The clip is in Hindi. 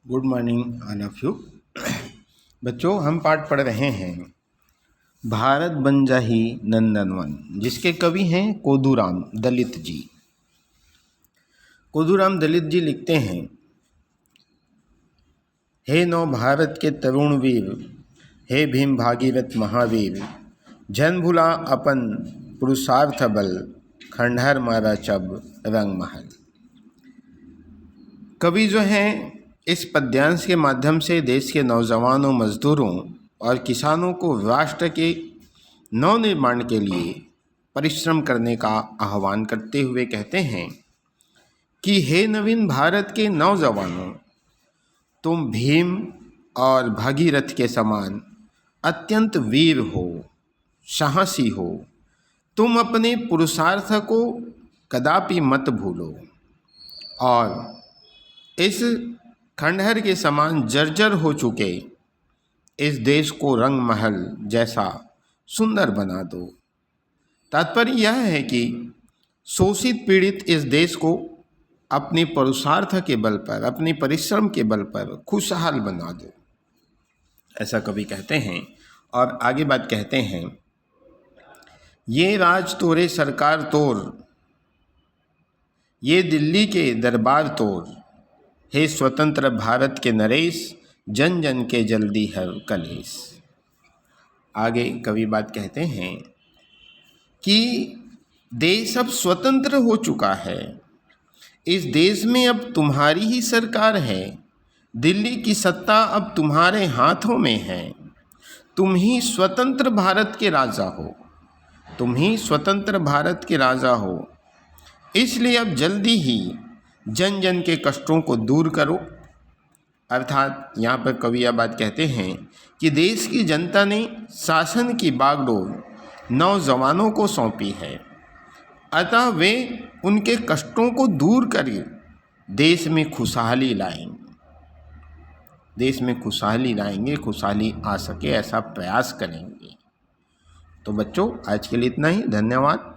Good morning all of you. बच्चों, हम पाठ पढ़ रहे हैं भारत बन जाही नंदनवन, जिसके कवि हैं कोदूराम दलित जी। कोदूराम दलित जी लिखते हैं, हे नौ भारत के तरुण वीर, हे भीम भागीरथ महावीर, जन भुला अपन पुरुषार्थ बल, खंडहर मारा चब रंग महल। कवि जो हैं इस पद्यांश के माध्यम से देश के नौजवानों, मजदूरों और किसानों को राष्ट्र के नवनिर्माण के लिए परिश्रम करने का आह्वान करते हुए कहते हैं कि हे नवीन भारत के नौजवानों, तुम भीम और भागीरथ के समान अत्यंत वीर हो, साहसी हो। तुम अपने पुरुषार्थ को कदापि मत भूलो और इस खंडहर के समान जर्जर हो चुके इस देश को रंग महल जैसा सुंदर बना दो। तात्पर्य यह है कि शोषित पीड़ित इस देश को अपने पुरुषार्थ के बल पर, अपने परिश्रम के बल पर खुशहाल बना दो, ऐसा कवि कहते हैं। और आगे बात कहते हैं, ये राज तोरे सरकार तोर, ये दिल्ली के दरबार तोर, हे स्वतंत्र भारत के नरेश, जन जन के जल्दी हर कलेश। आगे कवि बात कहते हैं कि देश अब स्वतंत्र हो चुका है, इस देश में अब तुम्हारी ही सरकार है, दिल्ली की सत्ता अब तुम्हारे हाथों में है, तुम ही स्वतंत्र भारत के राजा हो, तुम ही स्वतंत्र भारत के राजा हो। इसलिए अब जल्दी ही जन जन के कष्टों को दूर करो। अर्थात यहाँ पर कवि यह बात कहते हैं कि देश की जनता ने शासन की बागडोर नौजवानों को सौंपी है, अतः वे उनके कष्टों को दूर कर देश में खुशहाली लाएंगे, देश में खुशहाली लाएंगे, खुशहाली आ सके ऐसा प्रयास करेंगे। तो बच्चों, आज के लिए इतना ही। धन्यवाद।